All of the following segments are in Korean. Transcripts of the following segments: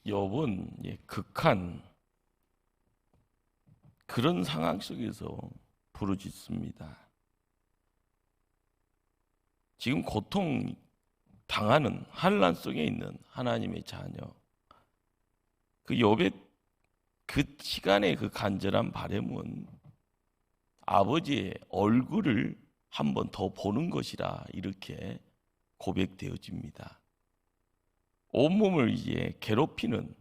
욥은 극한 그런 상황 속에서 부르짖습니다. 지금 고통 당하는 환난 속에 있는 하나님의 자녀, 그 욥의 그 시간의 그 간절한 바람은 아버지의 얼굴을 한 번 더 보는 것이라 이렇게 고백되어집니다. 온몸을 이제 괴롭히는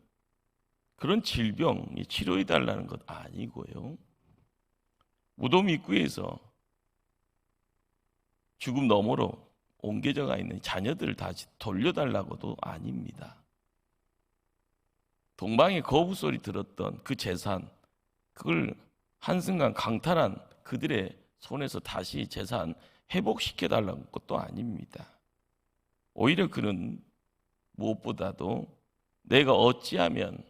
그런 질병 치료해 달라는 것 아니고요. 무덤 입구에서 죽음 너머로 옮겨져가 있는 자녀들을 다시 돌려달라고도 아닙니다. 동방의 거부 소리 들었던 그 재산, 그걸 한순간 강탈한 그들의 손에서 다시 재산 회복시켜달라는 것도 아닙니다. 오히려 그는 무엇보다도 내가 어찌하면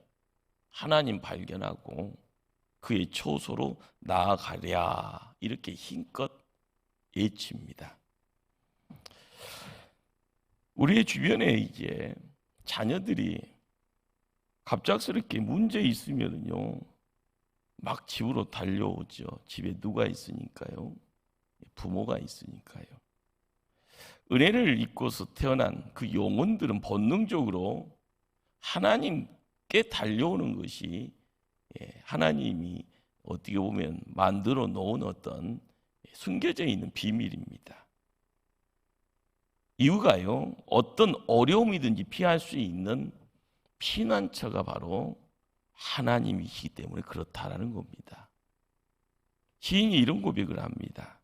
하나님 발견하고 그의 초소로 나아가랴 이렇게 힘껏 외칩니다. 우리의 주변에 이제 자녀들이 갑작스럽게 문제 있으면요 막 집으로 달려오죠. 집에 누가 있으니까요. 부모가 있으니까요. 은혜를 입고서 태어난 그 영혼들은 본능적으로 하나님께 달려오는 것이 하나님이 어떻게 보면 만들어 놓은 어떤 숨겨져 있는 비밀입니다. 이유가요, 어떤 어려움이든지 피할 수 있는 피난처가 바로 하나님이시기 때문에 그렇다라는 겁니다. 시인이 이런 고백을 합니다.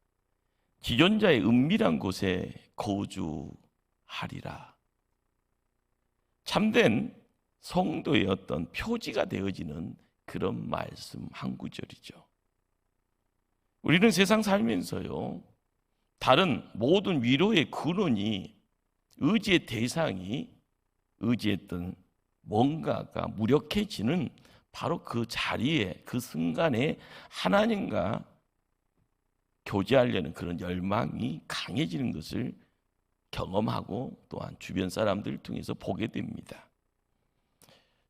지존자의 은밀한 곳에 거주하리라. 참된 성도의 어떤 표지가 되어지는 그런 말씀 한 구절이죠. 우리는 세상 살면서요, 다른 모든 위로의 근원이 의지의 대상이 의지했던 뭔가가 무력해지는 바로 그 자리에 그 순간에 하나님과 교제하려는 그런 열망이 강해지는 것을 경험하고 또한 주변 사람들을 통해서 보게 됩니다.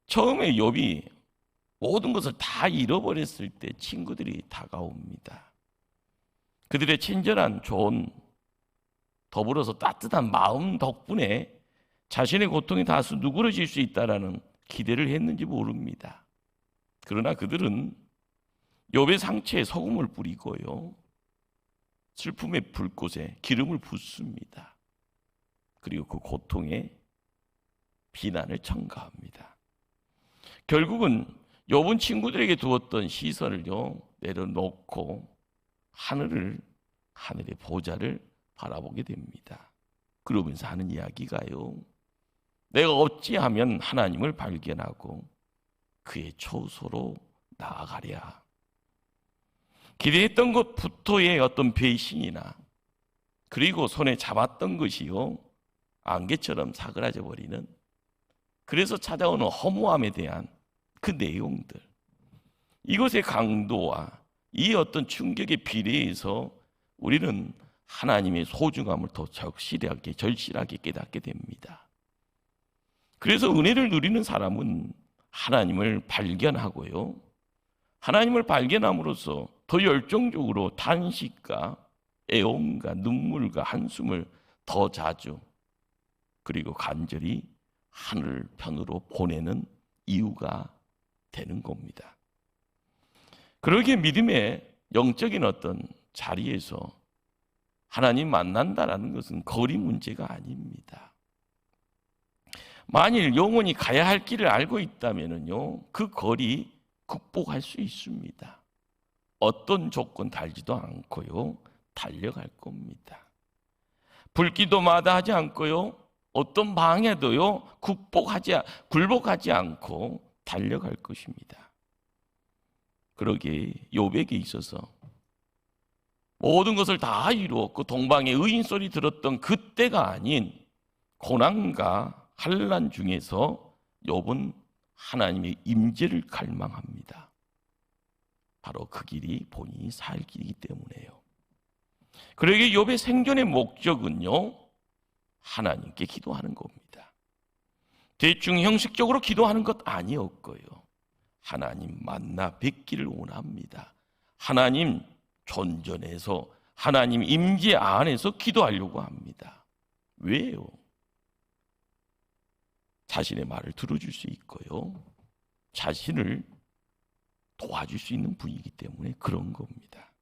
처음에 욥이 모든 것을 다 잃어버렸을 때 친구들이 다가옵니다. 그들의 친절한 조언, 더불어서 따뜻한 마음 덕분에 자신의 고통이 다소 누그러질 수 있다라는 기대를 했는지 모릅니다. 그러나 그들은 욥의 상처에 소금을 뿌리고요, 슬픔의 불꽃에 기름을 붓습니다. 그리고 그 고통에 비난을 첨가합니다. 결국은 욥은 친구들에게 두었던 시선을요 내려놓고 하늘의 보좌를 바라보게 됩니다. 그러면서 하는 이야기가요, 내가 어찌하면 하나님을 발견하고 그의 초소로 나아가랴. 기대했던 것부터의 어떤 배신이나 그리고 손에 잡았던 것이요 안개처럼 사그라져 버리는, 그래서 찾아오는 허무함에 대한 그 내용들, 이것의 강도와 이 어떤 충격에 비례해서 우리는 하나님의 소중함을 더 절실하게 깨닫게 됩니다. 그래서 은혜를 누리는 사람은 하나님을 발견하고요, 하나님을 발견함으로써 더 열정적으로 탄식과 애원과 눈물과 한숨을 더 자주 그리고 간절히 하늘 편으로 보내는 이유가 되는 겁니다. 그러기에 믿음의 영적인 어떤 자리에서 하나님 만난다라는 것은 거리 문제가 아닙니다. 만일 영혼이 가야 할 길을 알고 있다면요, 그 거리 극복할 수 있습니다. 어떤 조건 달지도 않고요, 달려갈 겁니다. 불기도 마다하지 않고요, 어떤 방해도요 굴복하지 않고 달려갈 것입니다. 그러기에 욥에게 있어서 모든 것을 다 이루었고 동방의 의인 소리 들었던 그때가 아닌 고난과 환난 중에서 욥은 하나님의 임재를 갈망합니다. 바로 그 길이 본인이 살 길이기 때문에요. 그러기에 욥의 생존의 목적은요, 하나님께 기도하는 겁니다. 대충 형식적으로 기도하는 것 아니었고요. 하나님 만나 뵙기를 원합니다. 하나님 존전해서 하나님 임재 안에서 기도하려고 합니다. 왜요? 자신의 말을 들어줄 수 있고요. 자신을 도와줄 수 있는 분이기 때문에 그런 겁니다.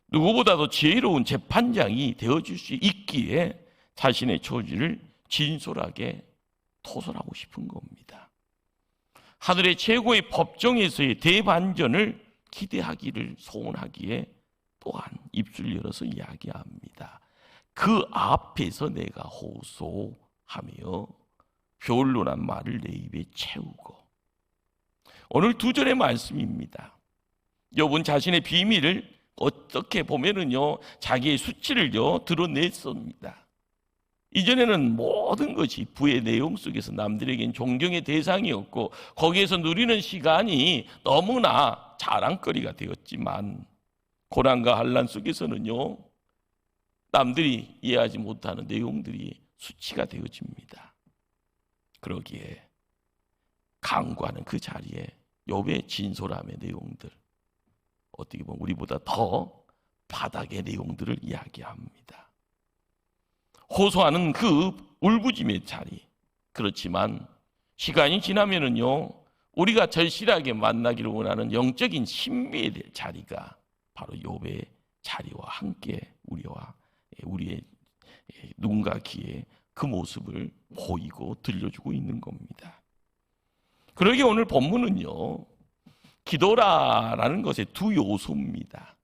누구보다도 지혜로운 재판장이 되어줄 수 있기에 자신의 처지를 진솔하게 토설하고 싶은 겁니다. 하늘의 최고의 법정에서의 대반전을 기대하기를 소원하기에 또한 입술 열어서 이야기합니다. 그 앞에서 내가 호소하며 변론한 말을 내 입에 채우고. 오늘 2절의 말씀입니다. 욥은 자신의 비밀을 어떻게 보면은요, 자기의 수치를요 드러냈습니다. 이전에는 모든 것이 부의 내용 속에서 남들에겐 존경의 대상이었고 거기에서 누리는 시간이 너무나 자랑거리가 되었지만 고난과 환난 속에서는요, 남들이 이해하지 못하는 내용들이 수치가 되어집니다. 그러기에 강구하는 그 자리에 욥의 진솔함의 내용들, 어떻게 보면 우리보다 더 바닥의 내용들을 이야기합니다. 호소하는 그 울부짖음의 자리. 그렇지만 시간이 지나면은요, 우리가 절실하게 만나기를 원하는 영적인 신비의 자리가 바로 욥의 자리와 함께 우리의 누군가 귀에 그 모습을 보이고 들려주고 있는 겁니다. 그러기에 오늘 본문은요, 기도라라는 것의 2 요소입니다.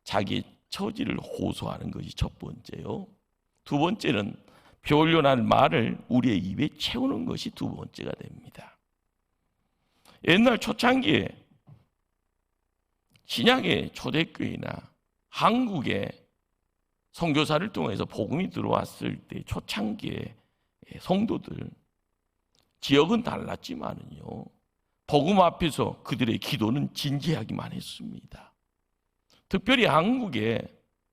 자기의 처지를 호소하는 것이 첫 번째요. 2번째는 변론할 말을 우리의 입에 채우는 것이 2번째가 됩니다. 옛날 초창기에 신약의 초대교회나 한국의 선교사를 통해서 복음이 들어왔을 때 초창기의 성도들, 지역은 달랐지만은요, 복음 앞에서 그들의 기도는 진지하기만 했습니다. 특별히 한국의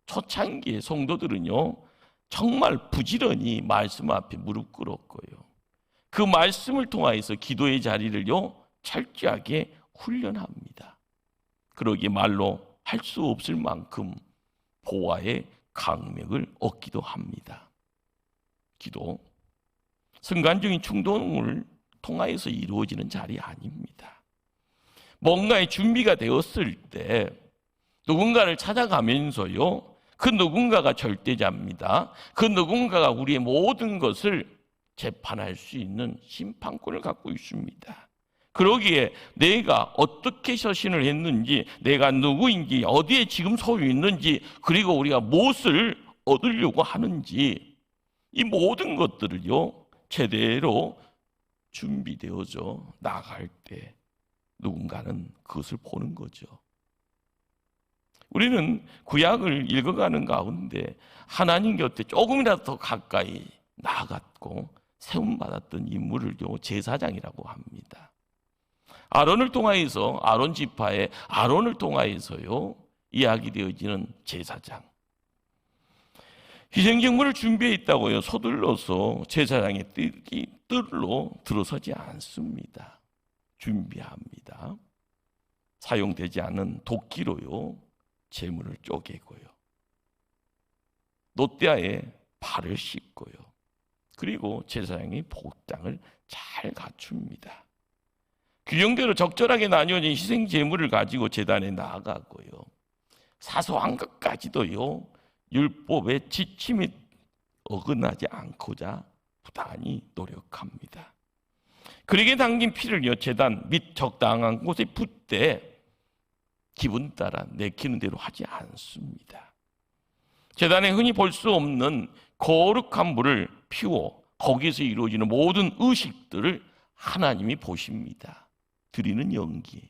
초창기의 성도들은요, 정말 부지런히 말씀 앞에 무릎 꿇었고요, 그 말씀을 통하여서 기도의 자리를요 철저하게 훈련합니다. 그러기에 말로 할 수 없을 만큼 보화의 강맥을 얻기도 합니다. 기도, 순간적인 충동을 통하여서 이루어지는 자리 아닙니다. 뭔가의 준비가 되었을 때 누군가를 찾아가면서요, 그 누군가가 절대자입니다. 그 누군가가 우리의 모든 것을 재판할 수 있는 심판권을 갖고 있습니다. 그러기에 내가 어떻게 서신을 했는지, 내가 누구인지, 어디에 지금 소유 있는지, 그리고 우리가 무엇을 얻으려고 하는지, 이 모든 것들을요 제대로 준비되어져 나갈 때 누군가는 그것을 보는 거죠. 우리는 구약을 읽어가는 가운데 하나님 곁에 조금이라도 더 가까이 나아갔고 세움받았던 인물을요 제사장이라고 합니다. 아론을 통하여서, 아론 지파의 아론을 통하여서요 이야기되어지는 제사장, 희생제물을 준비했다고요 서둘러서 제사장의 뜰로 들어서지 않습니다. 준비합니다. 사용되지 않은 도끼로요 제물을 쪼개고요, 노대아에 발을 씻고요, 그리고 제사장이 복장을 잘 갖춥니다. 규정대로 적절하게 나뉘어진 희생 제물을 가지고 제단에 나아가고요, 사소한 것까지도요 율법의 지침에 어긋나지 않고자 부단히 노력합니다. 그러게 담긴 피를요 제단 및 적당한 곳에 붓되 기분 따라 내키는 대로 하지 않습니다. 제단에 흔히 볼 수 없는 거룩한 물을 피워 거기에서 이루어지는 모든 의식들을 하나님이 보십니다. 드리는 연기,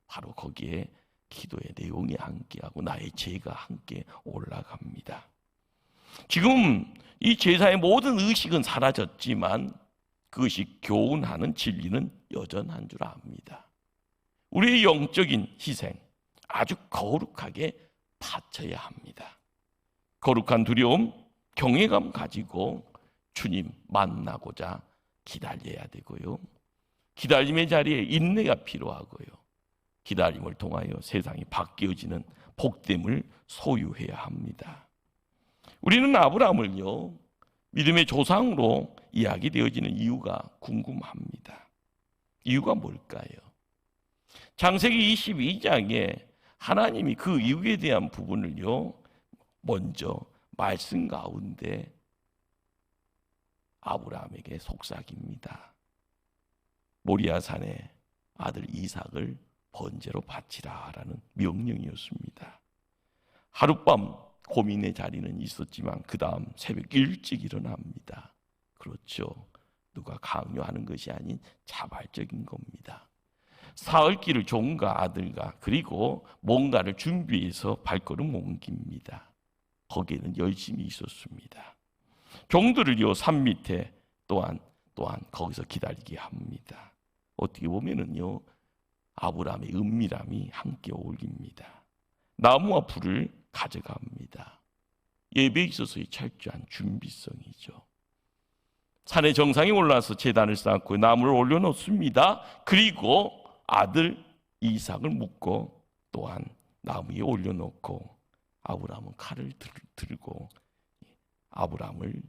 바로 거기에 기도의 내용이 함께하고 나의 죄가 함께 올라갑니다. 지금 이 제사의 모든 의식은 사라졌지만 그것이 교훈하는 진리는 여전한 줄 압니다. 우리의 영적인 희생, 아주 거룩하게 바쳐야 합니다. 거룩한 두려움, 경외감 가지고 주님 만나고자 기다려야 되고요. 기다림의 자리에 인내가 필요하고요. 기다림을 통하여 세상이 바뀌어지는 복됨을 소유해야 합니다. 우리는 아브라함을요, 믿음의 조상으로 이야기되어지는 이유가 궁금합니다. 이유가 뭘까요? 창세기 22장에 하나님이 그 이유에 대한 부분을요, 먼저 말씀 가운데 아브라함에게 속삭입니다. 모리아산에 아들 이삭을 번제로 바치라라는 명령이었습니다. 하룻밤 고민의 자리는 있었지만 그 다음 새벽 일찍 일어납니다. 그렇죠. 누가 강요하는 것이 아닌 자발적인 겁니다. 사흘길을 종과 아들과 그리고 뭔가를 준비해서 발걸음 옮깁니다. 거기에는 열심히 있었습니다. 종들을요, 산 밑에 또한 거기서 기다리게 합니다. 어떻게 보면은요, 아브라함의 은밀함이 함께 어울립니다. 나무와 불을 가져갑니다. 예배에 있어서의 철저한 준비성이죠. 산의 정상에 올라서 제단을 쌓고 나무를 올려놓습니다. 그리고 아들 이삭을 묶고 또한 나무 위에 올려놓고 아브라함은 칼을 들고 아브라함을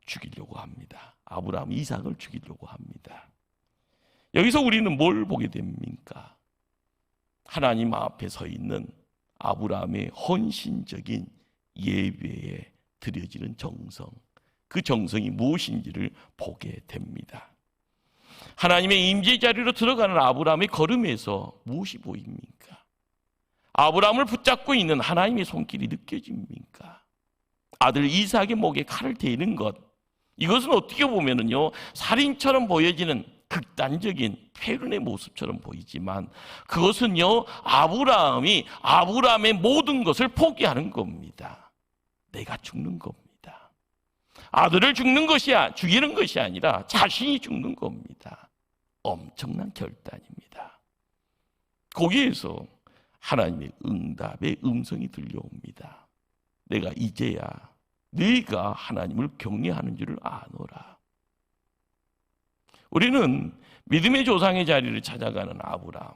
죽이려고 합니다. 아브라함 이삭을 죽이려고 합니다. 여기서 우리는 뭘 보게 됩니까? 하나님 앞에 서 있는 아브라함의 헌신적인 예배에 드려지는 정성, 그 정성이 무엇인지를 보게 됩니다. 하나님의 임재 자리로 들어가는 아브라함의 걸음에서 무엇이 보입니까? 아브라함을 붙잡고 있는 하나님의 손길이 느껴집니까? 아들 이삭의 목에 칼을 대는 것, 이것은 어떻게 보면은요, 살인처럼 보여지는 극단적인 폐륜의 모습처럼 보이지만 그것은요, 아브라함의 모든 것을 포기하는 겁니다. 내가 죽는 겁니다. 아들을 죽이는 것이 아니라 자신이 죽는 겁니다. 엄청난 결단입니다. 거기에서 하나님의 응답의 음성이 들려옵니다. 내가 이제야 네가 하나님을 경외하는 줄을 아노라. 우리는 믿음의 조상의 자리를 찾아가는 아브라함,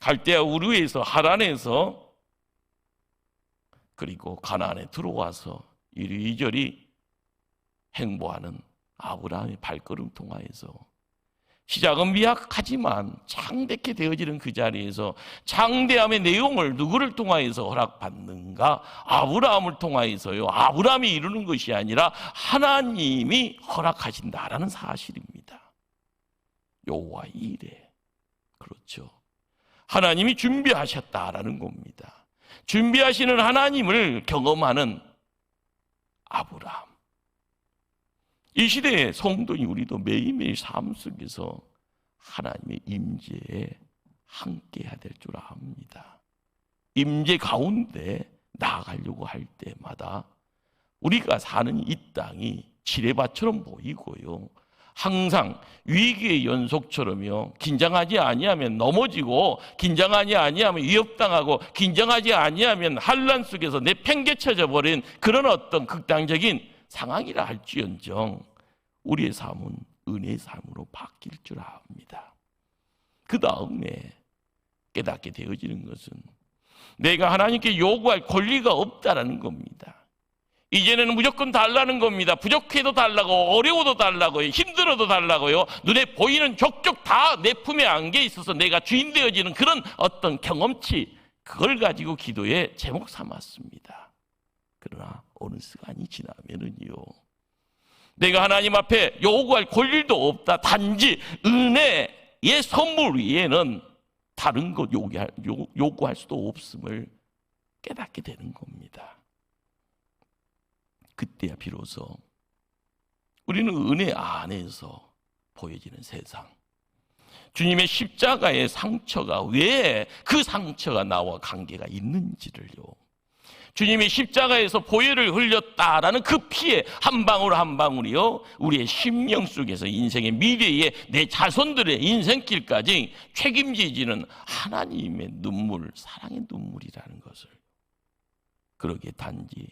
갈대아 우르에서 하란에서 그리고 가나안에 들어와서 이리저리 행보하는 아브라함의 발걸음 통하여서 시작은 미약하지만 창대케 되어지는 그 자리에서 창대함의 내용을 누구를 통하여서 허락받는가? 아브라함을 통하여서요. 아브라함이 이루는 것이 아니라 하나님이 허락하신다라는 사실입니다. 여호와의 일에, 그렇죠, 하나님이 준비하셨다라는 겁니다. 준비하시는 하나님을 경험하는 아브라함. 이 시대의 성도인 우리도 매일매일 삶 속에서 하나님의 임재에 함께해야 될 줄 압니다. 임재 가운데 나아가려고 할 때마다 우리가 사는 이 땅이 지뢰밭처럼 보이고요, 항상 위기의 연속처럼요, 긴장하지 아니하면 넘어지고, 긴장하지 아니하면 위협당하고, 긴장하지 아니하면 환난 속에서 내팽개쳐져 버린 그런 어떤 극단적인 상황이라 할지언정 우리의 삶은 은혜의 삶으로 바뀔 줄 압니다. 그 다음에 깨닫게 되어지는 것은 내가 하나님께 요구할 권리가 없다라는 겁니다. 이제는 무조건 달라는 겁니다. 부족해도 달라고, 어려워도 달라고요, 힘들어도 달라고요, 눈에 보이는 족족 다 내 품에 안겨 있어서 내가 주인 되어지는 그런 어떤 경험치, 그걸 가지고 기도의 제목 삼았습니다. 그러나 어느 시간이 지나면은요, 내가 하나님 앞에 요구할 권리도 없다. 단지 은혜의 선물 위에는 다른 것 요구할 수도 없음을 깨닫게 되는 겁니다. 그때야 비로소 우리는 은혜 안에서 보여지는 세상, 주님의 십자가의 상처가 왜 그 상처가 나와 관계가 있는지를요, 주님이 십자가에서 보혈을 흘렸다라는 그 피의 한 방울 한 방울이요, 우리의 심령 속에서 인생의 미래의 내 자손들의 인생길까지 책임지지는 하나님의 눈물, 사랑의 눈물이라는 것을, 그러기에 단지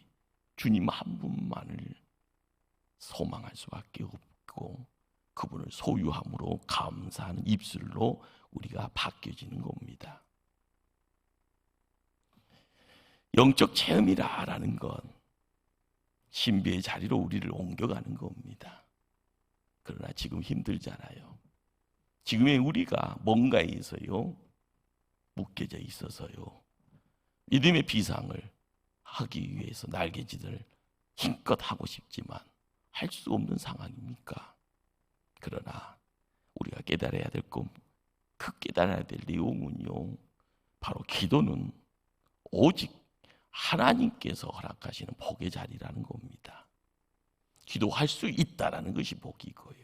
주님 한 분만을 소망할 수밖에 알고 그분을 소유함으로 감사하는 입술로 우리가 바뀌어지는 겁니다. 영적 체험이라는 건 신비의 자리로 우리를 옮겨가는 겁니다. 그러나 지금 힘들잖아요. 지금의 우리가 뭔가에서요 묶여져 있어서요 믿음의 비상을 하기 위해서 날개짓을 힘껏 하고 싶지만 할 수 없는 상황입니까? 그러나 우리가 깨달아야 될 것, 그 깨달아야 될 내용은요 바로 기도는 오직 하나님께서 허락하시는 복의 자리라는 겁니다. 기도할 수 있다라는 것이 복이고요.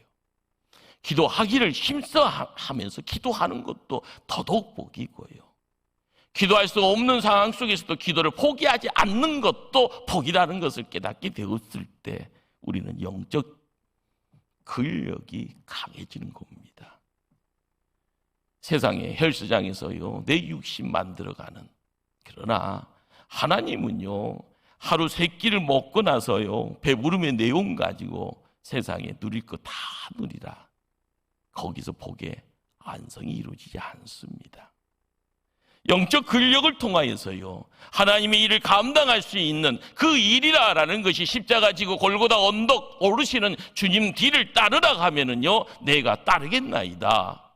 기도하기를 힘써 하면서 기도하는 것도 더더욱 복이고요. 기도할 수 없는 상황 속에서도 기도를 포기하지 않는 것도 복이라는 것을 깨닫게 되었을 때 우리는 영적 근력이 강해지는 겁니다. 세상의 헬스장에서요 내 육신 만들어가는, 그러나 하나님은요 하루 세 끼를 먹고 나서요 배부름의 내용 가지고 세상에 누릴 거 다 누리라. 거기서 복의 안성이 이루어지지 않습니다. 영적 근력을 통하여서요 하나님의 일을 감당할 수 있는 그 일이라라는 것이 십자가 지고 골고다 언덕 오르시는 주님 뒤를 따르라 하면은요 내가 따르겠나이다.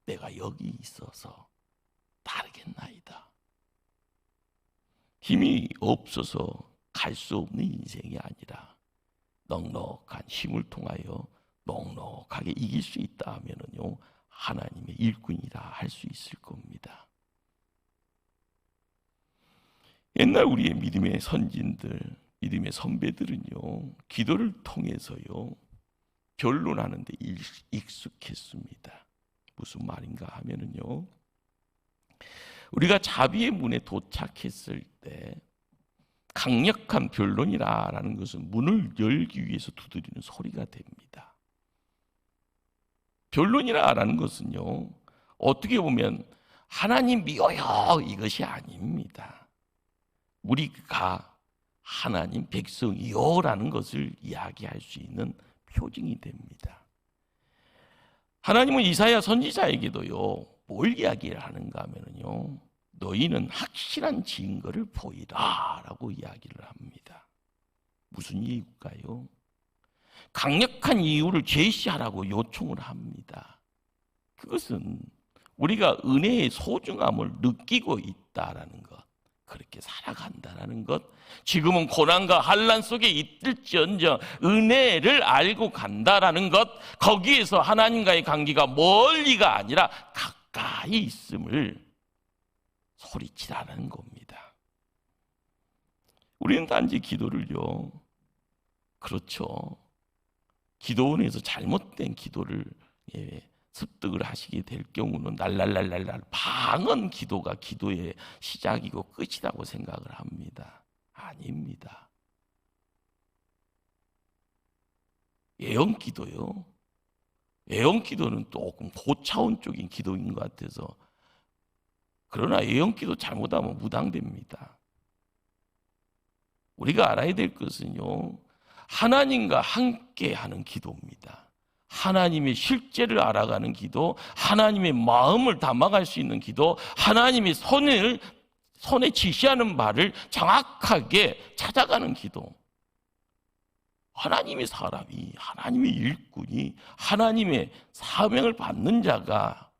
내가 여기 있어서 따르겠나이다. 힘이 없어서 갈 수 없는 인생이 아니라 넉넉한 힘을 통하여 넉넉하게 이길 수 있다 하면은요 하나님의 일꾼이라 할 수 있을 겁니다. 옛날 우리의 믿음의 선진들, 믿음의 선배들은요 기도를 통해서요 변론하는 데 익숙했습니다. 무슨 말인가 하면은요 우리가 자비의 문에 도착했을 때 강력한 변론이라는 것은 문을 열기 위해서 두드리는 소리가 됩니다. 변론이라는 것은요 어떻게 보면 하나님 미워요 이것이 아닙니다. 우리가 하나님 백성이요라는 것을 이야기할 수 있는 표징이 됩니다. 하나님은 이사야 선지자에게도요 뭘 이야기를 하는가 하면요 너희는 확실한 증거를 보이라 라고 이야기를 합니다. 무슨 이유일까요? 강력한 이유를 제시하라고 요청을 합니다. 그것은 우리가 은혜의 소중함을 느끼고 있다라는 것, 그렇게 살아간다는 것, 지금은 고난과 환난 속에 있을지언정 은혜를 알고 간다라는 것, 거기에서 하나님과의 관계가 멀리가 아니라 가까이 있음을 소리치라는 겁니다. 우리는 단지 기도를요, 그렇죠, 기도원에서 잘못된 기도를 습득을 하시게 될 경우는 날랄랄랄랄 방언 기도가 기도의 시작이고 끝이라고 생각을 합니다. 아닙니다. 예언 기도요. 예언 기도는 조금 고차원적인 기도인 것 같아서, 그러나 예언 기도 잘못하면 무당됩니다. 우리가 알아야 될 것은요, 하나님과 함께하는 기도입니다. 하나님의 실제를 알아가는 기도, 하나님의 마음을 담아갈 수 있는 기도, 하나님의 손에 지시하는 바를 정확하게 찾아가는 기도. 하나님의 사람이, 하나님의 일꾼이, 하나님의 사명을 받는 자가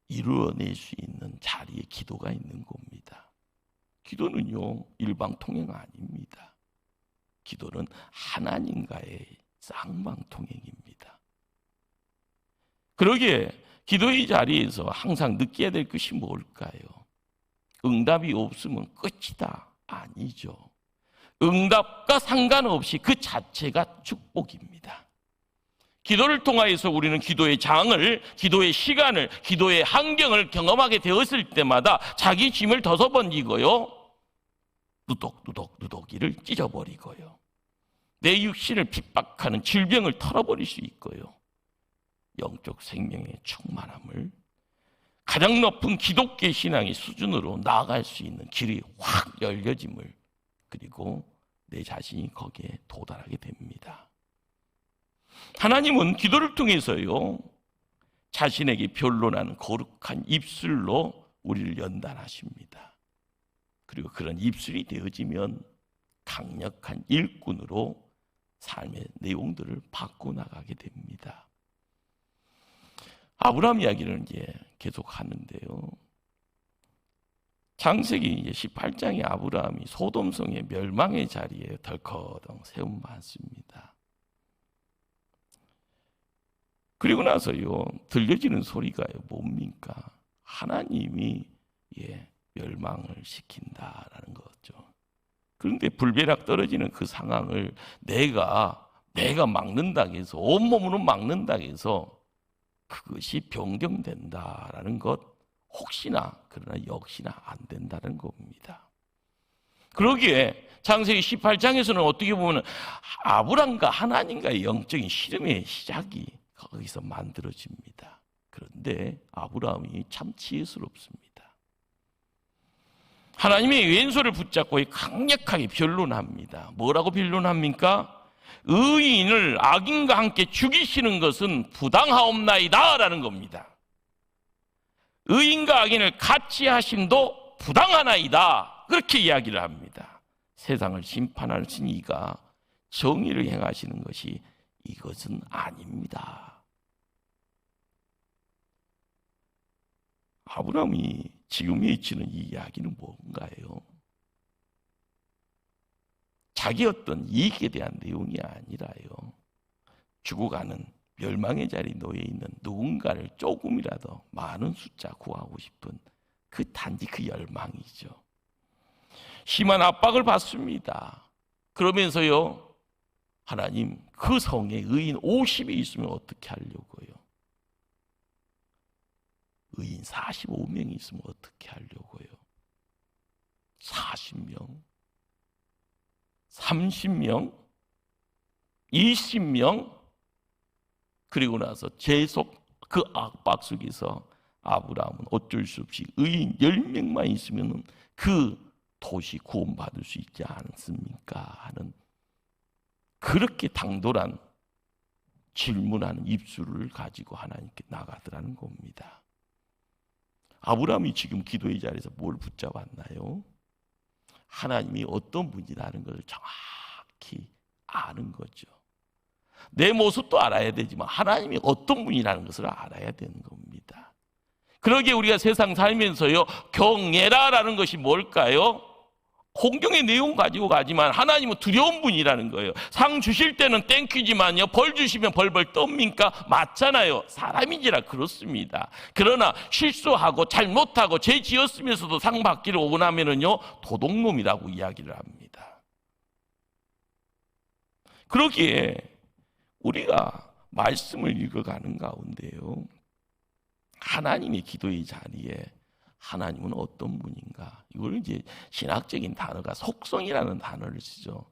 이루어낼 수 있는 자리에 기도가 있는 겁니다. 기도는요, 일방통행 아닙니다. 기도는 하나님과의 쌍방통행입니다. 그러기에 기도의 자리에서 항상 느껴야 될 것이 뭘까요? 응답이 없으면 끝이다. 아니죠. 응답과 상관없이 그 자체가 축복입니다. 기도를 통하여서 우리는 기도의 장을, 기도의 시간을, 기도의 환경을 경험하게 되었을 때마다 자기 짐을 덜어번지고요, 누독이를 찢어버리고요, 내 육신을 핍박하는 질병을 털어버릴 수 있고요, 영적 생명의 충만함을 가장 높은 기독교 신앙의 수준으로 나아갈 수 있는 길이 확 열려짐을, 그리고 내 자신이 거기에 도달하게 됩니다. 하나님은 기도를 통해서요, 자신에게 변론하는 거룩한 입술로 우리를 연단하십니다. 그리고 그런 입술이 되어지면 강력한 일꾼으로 삶의 내용들을 바꿔나가게 됩니다. 아브라함 이야기를 이제 계속 하는데요. 창세기 18장에 아브라함이 소돔성의 멸망의 자리에 덜커덩 세움 받습니다. 그리고 나서요, 들려지는 소리가 뭡니까? 하나님이 멸망을 시킨다라는 거죠. 그런데 불벼락 떨어지는 그 상황을 내가 막는다고 해서, 온몸으로 막는다고 해서 그것이 변경된다라는 것, 혹시나 그러나 역시나 안 된다는 겁니다. 그러기에 창세기 18장에서는 어떻게 보면 아브람과 하나님과의 영적인 씨름의 시작이 거기서 만들어집니다. 그런데 아브라함이 참 지혜스럽습니다. 하나님의 왼손을 붙잡고 강력하게 변론합니다. 뭐라고 변론합니까? 의인을 악인과 함께 죽이시는 것은 부당하옵나이다 라는 겁니다. 의인과 악인을 같이 하심도 부당하나이다, 그렇게 이야기를 합니다. 세상을 심판하신 이가 정의를 행하시는 것이 이것은 아닙니다. 아브라함이 지금 외치는 이 이야기는 뭔가요? 자기 어떤 이익에 대한 내용이 아니라요, 죽어가는 멸망의 자리에 놓여 있는 누군가를 조금이라도 많은 숫자 구하고 싶은 단지 그 열망이죠. 심한 압박을 받습니다. 그러면서요, 하나님, 그 성에 의인 50이 있으면 어떻게 하려고요? 의인 45명이 있으면 어떻게 하려고요? 40명? 30명? 20명? 그리고 나서 계속 그 압박 속에서 아브라함은 어쩔 수 없이 의인 10명만 있으면 그 도시 구원받을 수 있지 않습니까? 하는 그렇게 당돌한 질문하는 입술을 가지고 하나님께 나가더라는 겁니다. 아브라함이 지금 기도의 자리에서 뭘 붙잡았나요? 하나님이 어떤 분이라는 것을 정확히 아는 거죠. 내 모습도 알아야 되지만 하나님이 어떤 분이라는 것을 알아야 되는 겁니다. 그러기에 우리가 세상 살면서요, 경외라라는 것이 뭘까요? 공경의 내용 가지고 가지만 하나님은 두려운 분이라는 거예요. 상 주실 때는 땡큐지만요, 벌 주시면 벌벌 떱니까? 맞잖아요. 사람이지라 그렇습니다. 그러나 실수하고 잘못하고 죄 지었으면서도 상 받기를 원하면은요, 도둑놈이라고 이야기를 합니다. 그러기에 우리가 말씀을 읽어가는 가운데요, 하나님의 기도의 자리에 하나님은 어떤 분인가? 이걸 이제 신학적인 단어가 속성이라는 단어를 쓰죠.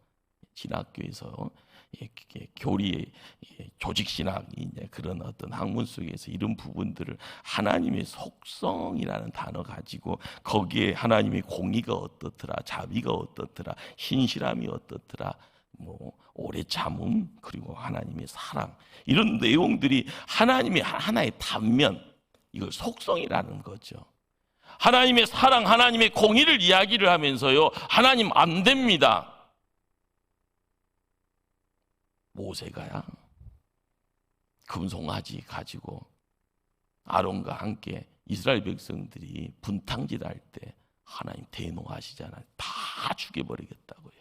신학교에서 교리 조직신학 이제 그런 어떤 학문 속에서 이런 부분들을 하나님의 속성이라는 단어 가지고 거기에 하나님의 공의가 어떻더라, 자비가 어떻더라, 신실함이 어떻더라, 오래 참음, 그리고 하나님의 사랑, 이런 내용들이 하나님의 하나의 단면, 이걸 속성이라는 거죠. 하나님의 사랑, 하나님의 공의를 이야기를 하면서요, 하나님 안 됩니다. 모세가야 금송아지 가지고 아론과 함께 이스라엘 백성들이 분탕질 할 때 하나님 대노하시잖아요. 다 죽여버리겠다고요.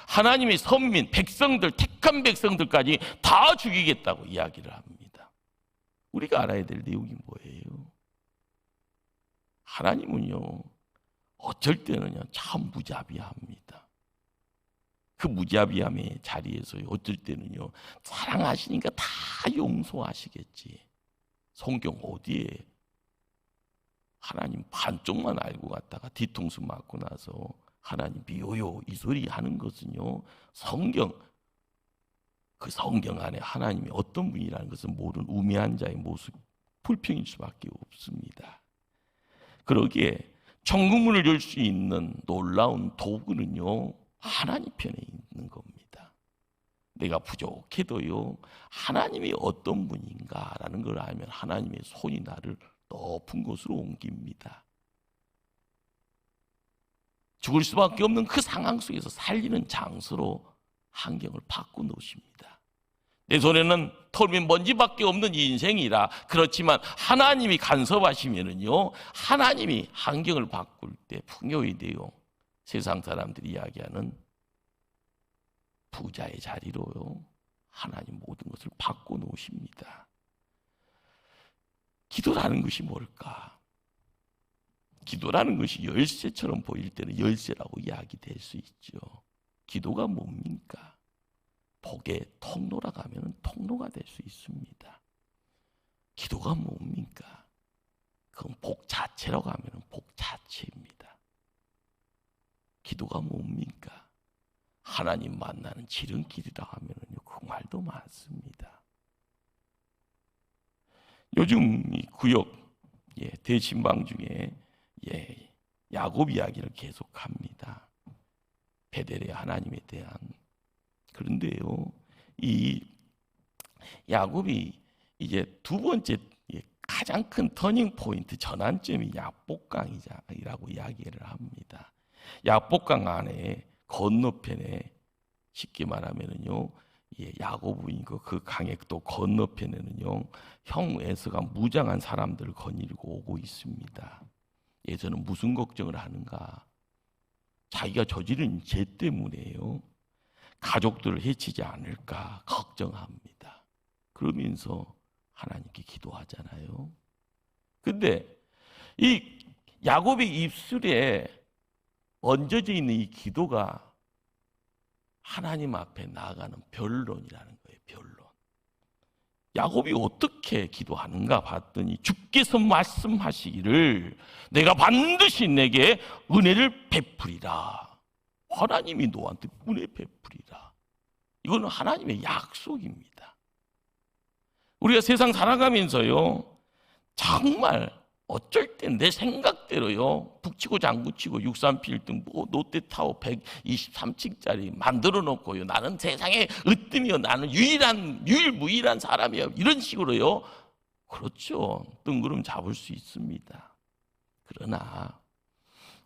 하나님의 선민, 백성들, 택한 백성들까지 다 죽이겠다고 이야기를 합니다. 우리가 알아야 될 내용이 뭐예요? 하나님은요, 어쩔 때는요, 참 무자비합니다. 그 무자비함의 자리에서 어쩔 때는요, 사랑하시니까 다 용서하시겠지. 성경 어디에 하나님 반쪽만 알고 갔다가 뒤통수 맞고 나서 하나님 비호요 이 소리 하는 것은요, 그 성경 안에 하나님이 어떤 분이라는 것을 모르는 우매한 자의 모습, 불평일 수밖에 없습니다. 그러기에 천국문을 열 수 있는 놀라운 도구는요, 하나님 편에 있는 겁니다. 내가 부족해도요, 하나님이 어떤 분인가라는 걸 알면 하나님의 손이 나를 높은 곳으로 옮깁니다. 죽을 수밖에 없는 그 상황 속에서 살리는 장소로 환경을 바꿔놓으십니다. 내 손에는 털민 먼지밖에 없는 인생이라. 그렇지만 하나님이 간섭하시면은요, 하나님이 환경을 바꿀 때 풍요히 돼요. 세상 사람들이 이야기하는 부자의 자리로요, 하나님 모든 것을 바꿔놓으십니다. 기도라는 것이 뭘까? 기도라는 것이 열쇠처럼 보일 때는 열쇠라고 이야기될 수 있죠. 기도가 뭡니까? 복의 통로라고 하면 통로가 될 수 있습니다. 기도가 뭡니까? 그건 복 자체라고 하면 복 자체입니다. 기도가 뭡니까? 하나님 만나는 지름길이라고 하면요, 그 말도 맞습니다. 요즘 이 구역 대신방 중에 야곱 이야기를 계속합니다. 베델의 하나님에 대한. 그런데요, 이 야곱이 이제 두 번째 가장 큰 터닝 포인트, 전환점이 야복강이라고 이야기를 합니다. 야복강 안에 건너편에, 쉽게 말하면은요, 야고보인 그 강의 또 건너편에는요, 형 에서가 무장한 사람들을 거느리고 오고 있습니다. 에서는 무슨 걱정을 하는가? 자기가 저지른 죄 때문에요, 가족들을 해치지 않을까 걱정합니다. 그러면서 하나님께 기도하잖아요. 근데 이 야곱의 입술에 얹어져 있는 이 기도가 하나님 앞에 나아가는 변론이라는 거예요. 변론. 야곱이 어떻게 기도하는가 봤더니, 주께서 말씀하시기를 내가 반드시 내게 은혜를 베풀이라. 하나님이 너한테 은혜 베풀이라. 이거는 하나님의 약속입니다. 우리가 세상 살아가면서요, 정말 어쩔 땐 내 생각대로요, 북치고 장구치고 63빌딩 롯데타워 123층짜리 만들어 놓고요, 나는 세상에 으뜸이요, 나는 유일무이한 사람이요, 이런 식으로요, 그렇죠, 뜬구름 잡을 수 있습니다. 그러나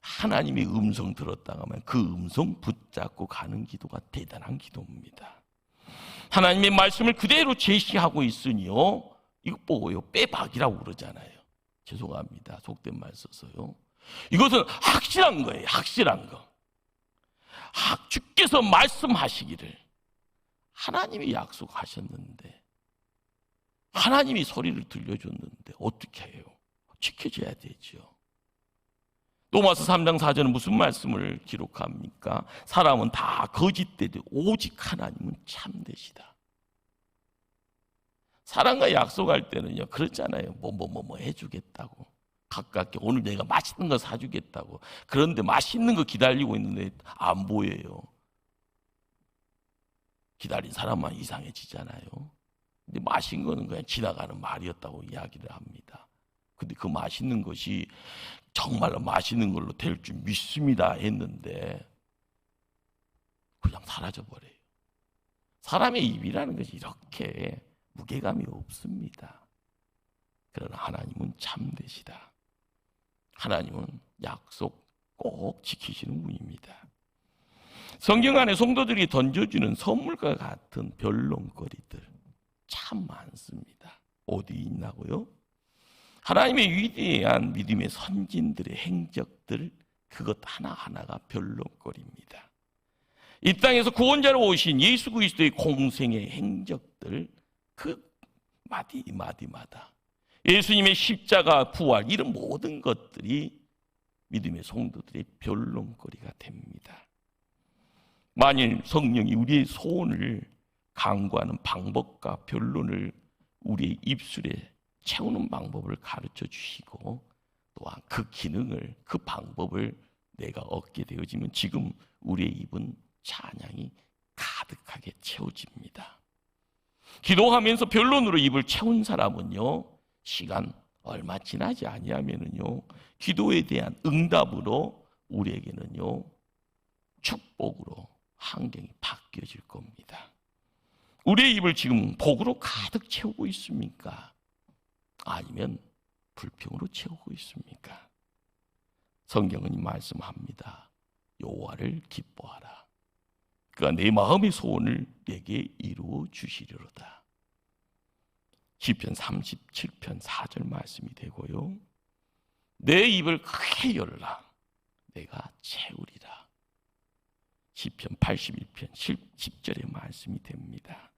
하나님의 음성 들었다가 하면 그 음성 붙잡고 가는 기도가 대단한 기도입니다. 하나님의 말씀을 그대로 제시하고 있으니요, 이거 보고요, 빼박이라고 그러잖아요. 죄송합니다, 속된 말 써서요. 이것은 확실한 거예요. 확실한 거. 주께서 말씀하시기를, 하나님이 약속하셨는데, 하나님이 소리를 들려줬는데 어떻게 해요? 지켜줘야 되죠. 로마서 3장 4절은 무슨 말씀을 기록합니까? 사람은 다 거짓되되 오직 하나님은 참되시다. 사람과 약속할 때는요, 그렇잖아요. 뭐 해주겠다고, 가깝게 오늘 내가 맛있는 거 사주겠다고. 그런데 맛있는 거 기다리고 있는데 안 보여요. 기다린 사람만 이상해지잖아요. 근데 맛있는 거는 그냥 지나가는 말이었다고 이야기를 합니다. 근데 그 맛있는 것이 정말로 맛있는 걸로 될 줄 믿습니다 했는데 그냥 사라져버려요. 사람의 입이라는 것이 이렇게 무게감이 없습니다. 그러나 하나님은 참되시다. 하나님은 약속 꼭 지키시는 분입니다. 성경 안에 성도들이 던져주는 선물과 같은 변론거리들 참 많습니다. 어디 있나고요? 하나님의 위대한 믿음의 선진들의 행적들, 그것 하나하나가 변론거리입니다. 이 땅에서 구원자로 오신 예수 그리스도의 공생의 행적들, 그 마디마디마다 예수님의 십자가, 부활, 이런 모든 것들이 믿음의 성도들의 변론거리가 됩니다. 만일 성령이 우리의 소원을 강구하는 방법과 변론을 우리의 입술에 채우는 방법을 가르쳐 주시고, 또한 그 기능을, 그 방법을 내가 얻게 되어지면 지금 우리의 입은 찬양이 가득하게 채워집니다. 기도하면서 변론으로 입을 채운 사람은요, 시간 얼마 지나지 아니하면은요, 기도에 대한 응답으로 우리에게는요, 축복으로 환경이 바뀌어질 겁니다. 우리의 입을 지금 복으로 가득 채우고 있습니까? 아니면 불평으로 채우고 있습니까? 성경은 말씀합니다. 여호와를 기뻐하라. 그가 내 마음의 소원을 내게 이루어 주시리로다. 시편 37편 4절 말씀이 되고요. 내 입을 크게 열라. 내가 채우리라. 시편 81편 10절의 말씀이 됩니다.